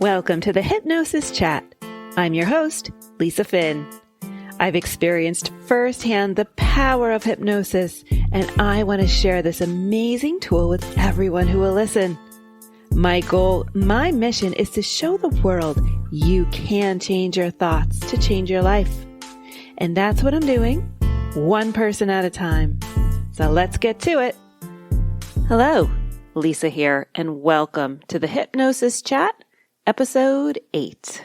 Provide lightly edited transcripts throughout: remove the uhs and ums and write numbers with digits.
Welcome to the Hypnosis Chat. I'm your host, Lisa Finn. I've experienced firsthand the power of hypnosis, and I want to share this amazing tool with everyone who will listen. My goal, my mission is to show the world you can change your thoughts to change your life. And that's what I'm doing, one person at a time. So let's get to it. Hello, Lisa here, and welcome to the Hypnosis Chat, Episode 8.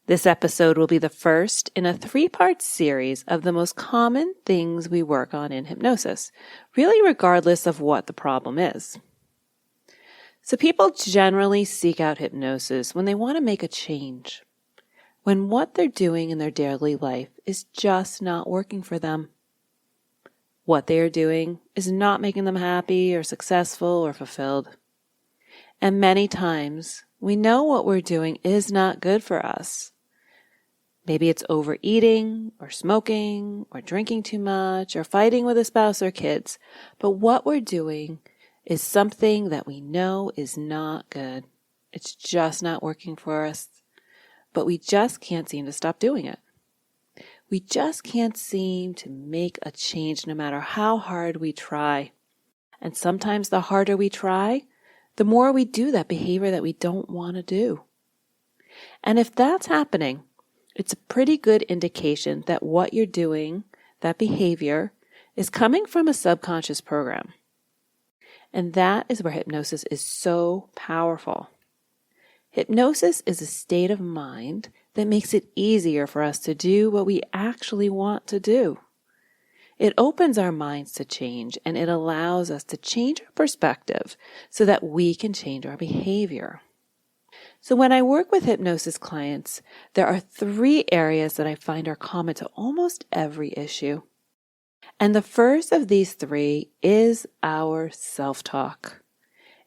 This episode will be the first in a 3-part series of the most common things we work on in hypnosis, really regardless of what the problem is. So people generally seek out hypnosis when they want to make a change, when what they're doing in their daily life is just not working for them. What they are doing is not making them happy or successful or fulfilled. And many times, we know what we're doing is not good for us. Maybe it's overeating or smoking or drinking too much or fighting with a spouse or kids. But what we're doing is something that we know is not good. It's just not working for us. But we just can't seem to stop doing it. We just can't seem to make a change no matter how hard we try. And sometimes the harder we try, the more we do that behavior that we don't want to do. And if that's happening, it's a pretty good indication that what you're doing, that behavior, is coming from a subconscious program. And that is where hypnosis is so powerful. Hypnosis is a state of mind that makes it easier for us to do what we actually want to do. It opens our minds to change, and it allows us to change our perspective so that we can change our behavior. So when I work with hypnosis clients, there are 3 areas that I find are common to almost every issue. And the first of these 3 is our self-talk.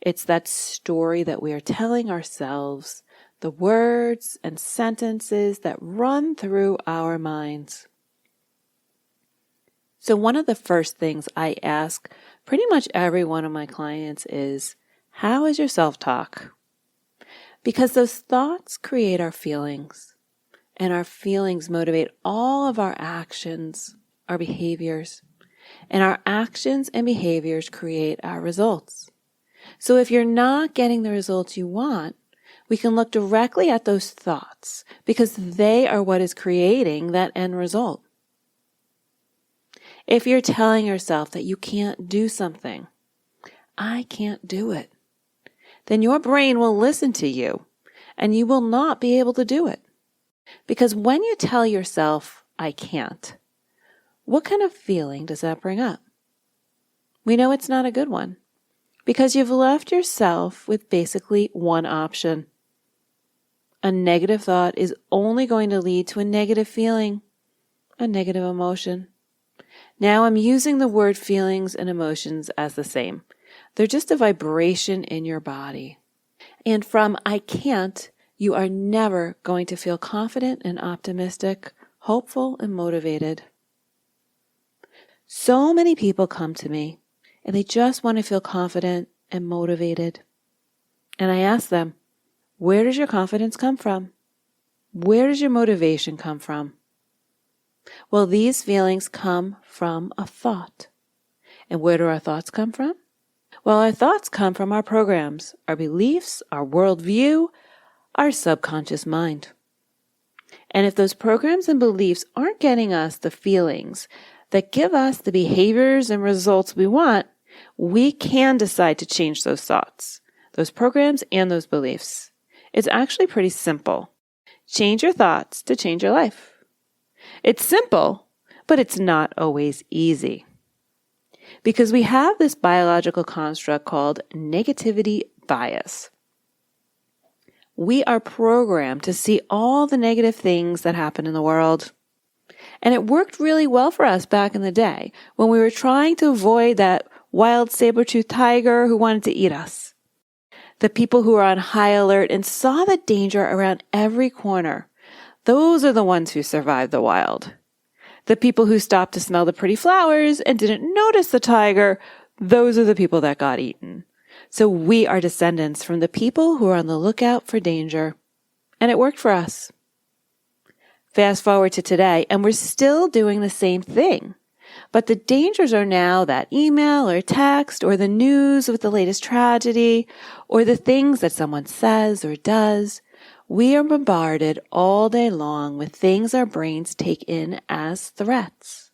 It's that story that we are telling ourselves, the words and sentences that run through our minds. So one of the first things I ask pretty much every one of my clients is, how is your self-talk? Because those thoughts create our feelings, and our feelings motivate all of our actions, our behaviors, and our actions and behaviors create our results. So if you're not getting the results you want, we can look directly at those thoughts because they are what is creating that end result. If you're telling yourself that you can't do something, I can't do it, then your brain will listen to you and you will not be able to do it. Because when you tell yourself, I can't, what kind of feeling does that bring up? We know it's not a good one because you've left yourself with basically one option. A negative thought is only going to lead to a negative feeling, a negative emotion. Now I'm using the word feelings and emotions as the same. They're just a vibration in your body. And from I can't, you are never going to feel confident and optimistic, hopeful and motivated. So many people come to me and they just want to feel confident and motivated. And I ask them, where does your confidence come from? Where does your motivation come from? Well, these feelings come from a thought. And where do our thoughts come from? Well, our thoughts come from our programs, our beliefs, our worldview, our subconscious mind. And if those programs and beliefs aren't getting us the feelings that give us the behaviors and results we want, we can decide to change those thoughts, those programs, and those beliefs. It's actually pretty simple. Change your thoughts to change your life. It's simple, but it's not always easy. Because we have this biological construct called negativity bias. We are programmed to see all the negative things that happen in the world. And it worked really well for us back in the day when we were trying to avoid that wild saber-toothed tiger who wanted to eat us. The people who were on high alert and saw the danger around every corner. Those are the ones who survived the wild. The people who stopped to smell the pretty flowers and didn't notice the tiger, those are the people that got eaten. So we are descendants from the people who are on the lookout for danger. And it worked for us. Fast forward to today, and we're still doing the same thing. But the dangers are now that email or text or the news with the latest tragedy or the things that someone says or does. We are bombarded all day long with things our brains take in as threats,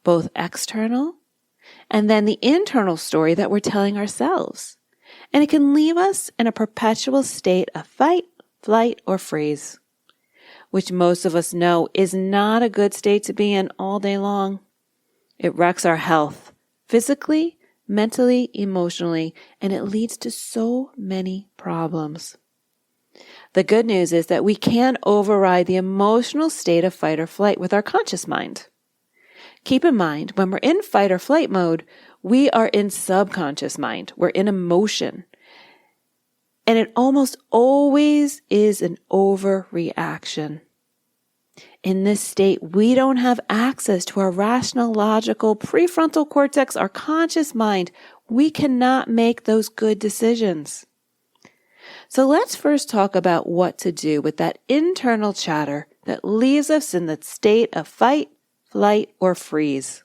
both external and then the internal story that we're telling ourselves. And it can leave us in a perpetual state of fight, flight, or freeze, which most of us know is not a good state to be in all day long. It wrecks our health, physically, mentally, emotionally, and it leads to so many problems. The good news is that we can override the emotional state of fight or flight with our conscious mind. Keep in mind, when we're in fight or flight mode, we are in subconscious mind. We're in emotion. And it almost always is an overreaction. In this state, we don't have access to our rational, logical, prefrontal cortex, our conscious mind. We cannot make those good decisions. So let's first talk about what to do with that internal chatter that leaves us in the state of fight, flight, or freeze.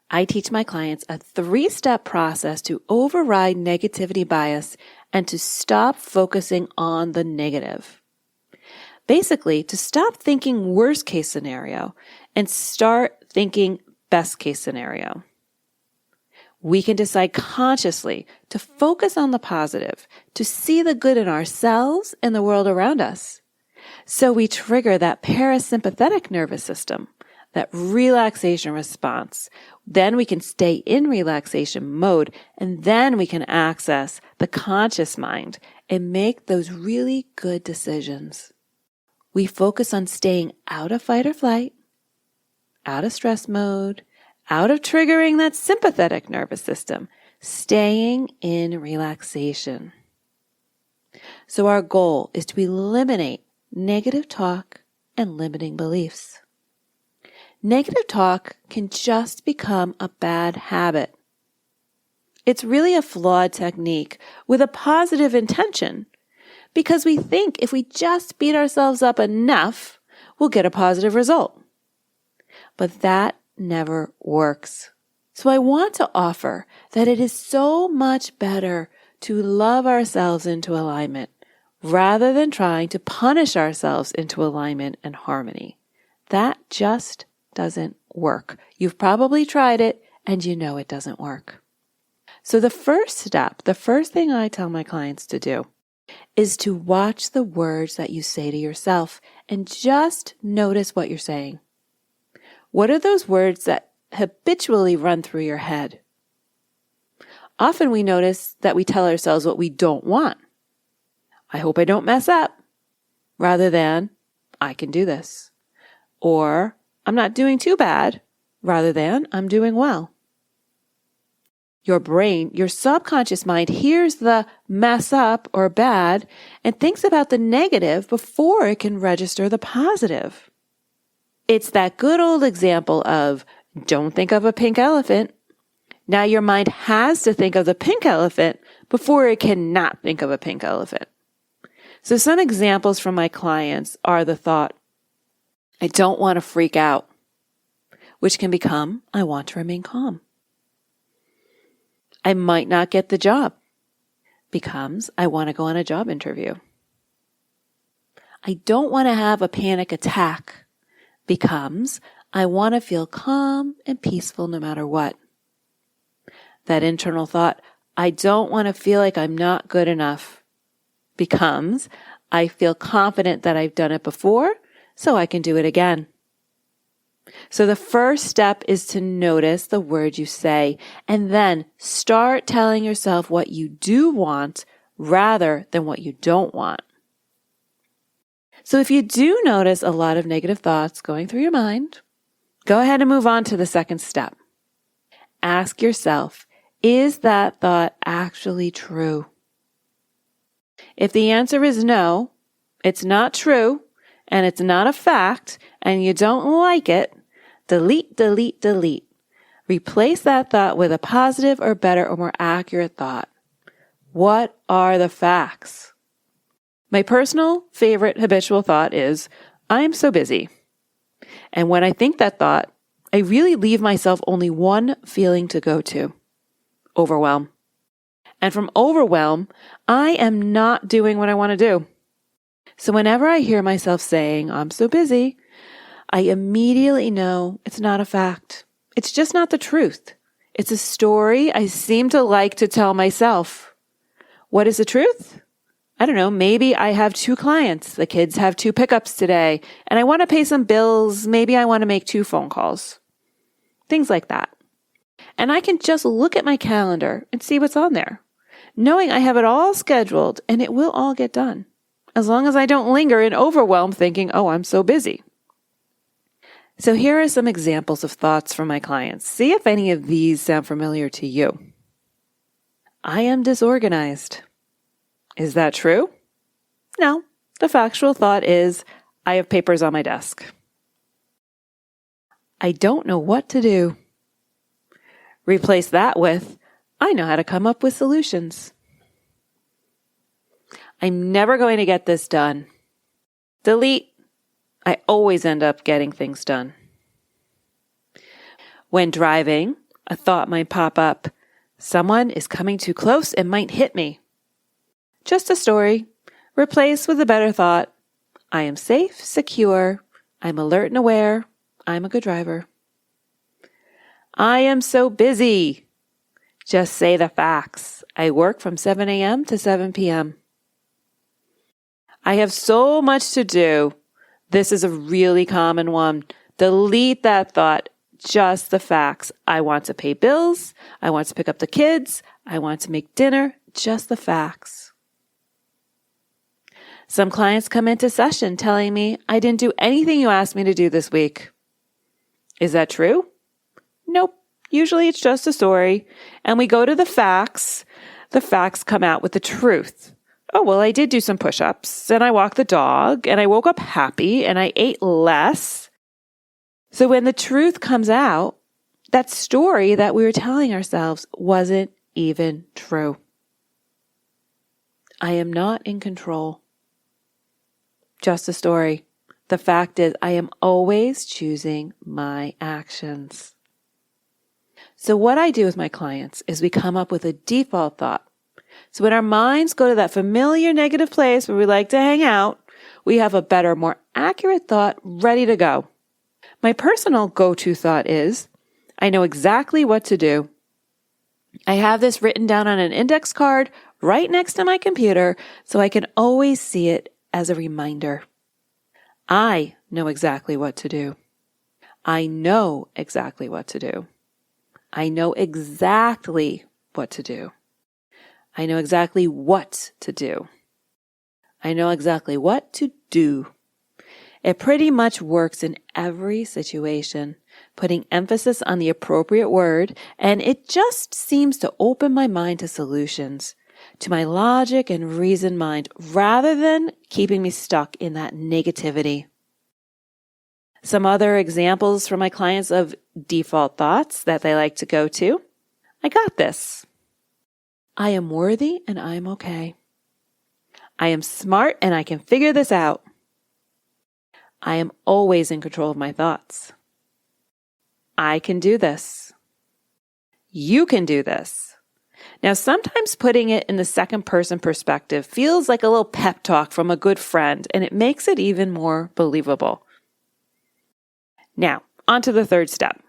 I teach my clients a 3-step process to override negativity bias and to stop focusing on the negative. Basically, to stop thinking worst case scenario and start thinking best case scenario. We can decide consciously to focus on the positive, to see the good in ourselves and the world around us. So we trigger that parasympathetic nervous system, that relaxation response. Then we can stay in relaxation mode, and then we can access the conscious mind and make those really good decisions. We focus on staying out of fight or flight, out of stress mode, out of triggering that sympathetic nervous system, staying in relaxation. So our goal is to eliminate negative talk and limiting beliefs. Negative talk can just become a bad habit. It's really a flawed technique with a positive intention, because we think if we just beat ourselves up enough, we'll get a positive result. But that never works. So I want to offer that it is so much better to love ourselves into alignment rather than trying to punish ourselves into alignment and harmony. That just doesn't work. You've probably tried it and you know it doesn't work. So the first step, the first thing I tell my clients to do is to watch the words that you say to yourself and just notice what you're saying. What are those words that habitually run through your head? Often we notice that we tell ourselves what we don't want. I hope I don't mess up, rather than I can do this. Or I'm not doing too bad, rather than I'm doing well. Your brain, your subconscious mind hears the mess up or bad and thinks about the negative before it can register the positive. It's that good old example of don't think of a pink elephant. Now your mind has to think of the pink elephant before it can not think of a pink elephant. So some examples from my clients are the thought, I don't want to freak out, which can become, I want to remain calm. I might not get the job, becomes, I want to go on a job interview. I don't want to have a panic attack, becomes, I want to feel calm and peaceful no matter what. That internal thought, I don't want to feel like I'm not good enough, becomes, I feel confident that I've done it before, so I can do it again. So the first step is to notice the words you say and then start telling yourself what you do want rather than what you don't want. So if you do notice a lot of negative thoughts going through your mind, go ahead and move on to the second step. Ask yourself, is that thought actually true? If the answer is no, it's not true, and it's not a fact, and you don't like it, delete, delete, delete. Replace that thought with a positive or better or more accurate thought. What are the facts? My personal favorite habitual thought is, I am so busy. And when I think that thought, I really leave myself only one feeling to go to: overwhelm. And from overwhelm, I am not doing what I want to do. So whenever I hear myself saying, I'm so busy, I immediately know it's not a fact. It's just not the truth. It's a story I seem to like to tell myself. What is the truth? I don't know, maybe I have 2 clients. The kids have 2 pickups today, and I want to pay some bills. Maybe I want to make 2 phone calls. Things like that. And I can just look at my calendar and see what's on there, knowing I have it all scheduled and it will all get done, as long as I don't linger in overwhelm thinking, oh, I'm so busy. So here are some examples of thoughts from my clients. See if any of these sound familiar to you. I am disorganized. Is that true? No. The factual thought is, I have papers on my desk. I don't know what to do. Replace that with, I know how to come up with solutions. I'm never going to get this done. Delete. I always end up getting things done. When driving, a thought might pop up. Someone is coming too close and might hit me. Just a story. Replace with a better thought. I am safe, secure. I'm alert and aware. I'm a good driver. I am so busy. Just say the facts. I work from 7 a.m. to 7 p.m. I have so much to do. This is a really common one. Delete that thought. Just the facts. I want to pay bills. I want to pick up the kids. I want to make dinner. Just the facts. Some clients come into session telling me, I didn't do anything you asked me to do this week. Is that true? Nope. Usually it's just a story. And we go to the facts. The facts come out with the truth. Oh, well, I did do some push-ups, and I walked the dog, and I woke up happy, and I ate less. So when the truth comes out, that story that we were telling ourselves wasn't even true. I am not in control. Just a story. The fact is, I am always choosing my actions. So what I do with my clients is we come up with a default thought. So when our minds go to that familiar negative place where we like to hang out, we have a better, more accurate thought ready to go. My personal go-to thought is, I know exactly what to do. I have this written down on an index card right next to my computer so I can always see it as a reminder. I know exactly what to do. I know exactly what to do. I know exactly what to do. I know exactly what to do. I know exactly what to do. It pretty much works in every situation, putting emphasis on the appropriate word, and it just seems to open my mind to solutions, to my logic and reason mind, rather than keeping me stuck in that negativity. Some other examples from my clients of default thoughts that they like to go to. I got this. I am worthy and I'm okay. I am smart and I can figure this out. I am always in control of my thoughts. I can do this. You can do this. Now, sometimes putting it in the second person perspective feels like a little pep talk from a good friend, and it makes it even more believable. Now, on to the third step.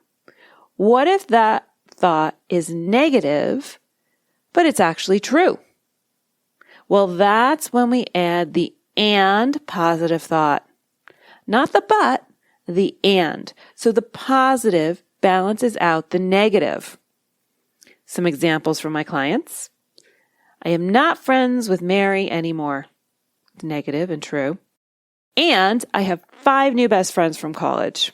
What if that thought is negative, but it's actually true? Well, that's when we add the and positive thought. Not the but, the and. So the positive balances out the negative. Some examples from my clients. I am not friends with Mary anymore. Negative and true. And I have 5 new best friends from college.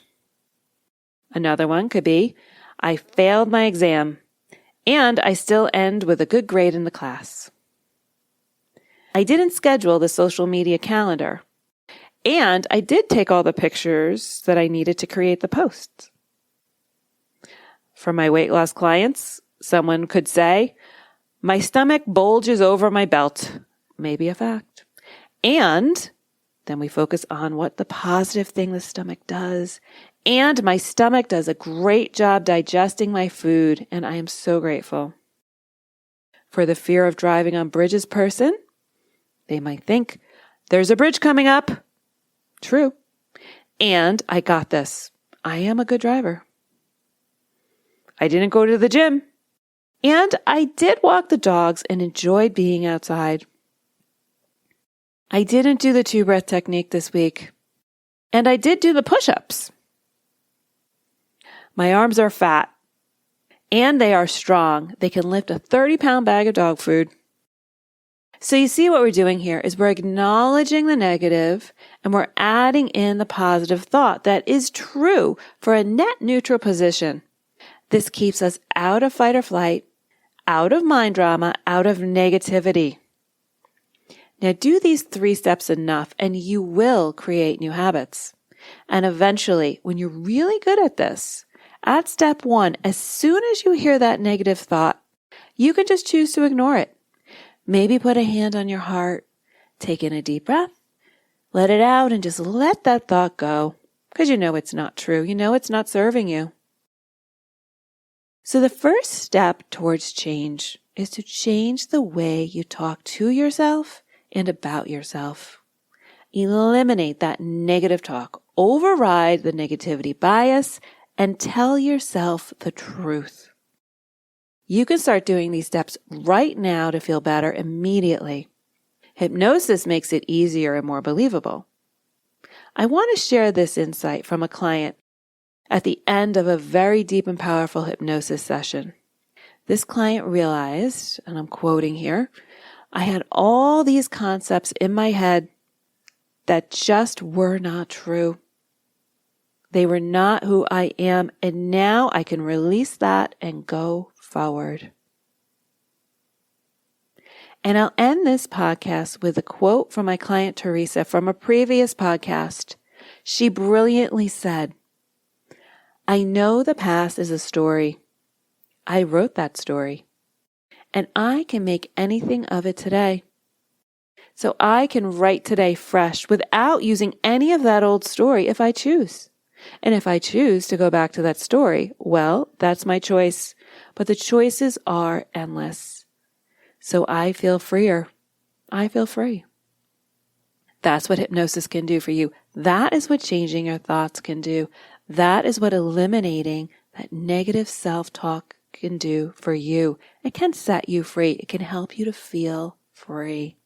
Another one could be, I failed my exam, and I still end with a good grade in the class. I didn't schedule the social media calendar, and I did take all the pictures that I needed to create the posts. For my weight loss clients, someone could say, my stomach bulges over my belt. Maybe a fact. And then we focus on what the positive thing the stomach does. And my stomach does a great job digesting my food, and I am so grateful. For the fear of driving on bridges person, they might think, there's a bridge coming up. True. And I got this. I am a good driver. I didn't go to the gym. And I did walk the dogs and enjoyed being outside. I didn't do the 2-breath technique this week. And I did do the push-ups. My arms are fat. And they are strong. They can lift a 30-pound bag of dog food. So you see what we're doing here is we're acknowledging the negative and we're adding in the positive thought that is true for a net neutral position. This keeps us out of fight or flight, out of mind drama, out of negativity. Now do these 3 steps enough and you will create new habits. And eventually, when you're really good at this, at step 1, as soon as you hear that negative thought, you can just choose to ignore it. Maybe put a hand on your heart, take in a deep breath, let it out, and just let that thought go. Because you know it's not true. You know it's not serving you. So the first step towards change is to change the way you talk to yourself and about yourself. Eliminate that negative talk. Override the negativity bias and tell yourself the truth. You can start doing these steps right now to feel better immediately. Hypnosis makes it easier and more believable. I want to share this insight from a client at the end of a very deep and powerful hypnosis session. This client realized, and I'm quoting here, I had all these concepts in my head that just were not true. They were not who I am, and now I can release that and go forward. And I'll end this podcast with a quote from my client Teresa from a previous podcast. She brilliantly said, I know the past is a story. I wrote that story. And I can make anything of it today. So I can write today fresh without using any of that old story if I choose. And if I choose to go back to that story, well, that's my choice. But the choices are endless. So I feel freer. I feel free. That's what hypnosis can do for you. That is what changing your thoughts can do. That is what eliminating that negative self-talk can do for you. It can set you free. It can help you to feel free.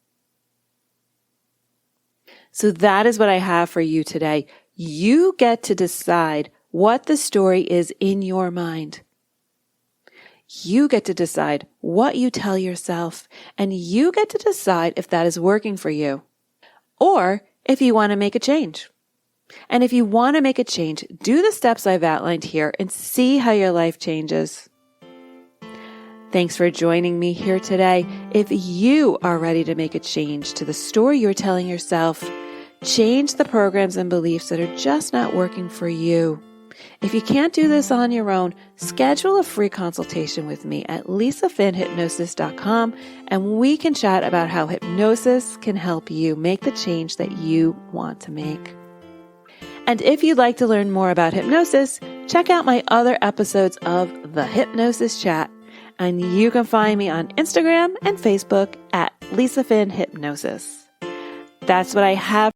So that is what I have for you today. You get to decide what the story is in your mind. You get to decide what you tell yourself, and you get to decide if that is working for you, or if you want to make a change. And if you want to make a change, do the steps I've outlined here and see how your life changes. Thanks for joining me here today. If you are ready to make a change to the story you're telling yourself, change the programs and beliefs that are just not working for you. If you can't do this on your own, schedule a free consultation with me at lisafinnhypnosis.com and we can chat about how hypnosis can help you make the change that you want to make. And if you'd like to learn more about hypnosis, check out my other episodes of the Hypnosis Chat. And you can find me on Instagram and Facebook at Lisa Finn Hypnosis. That's what I have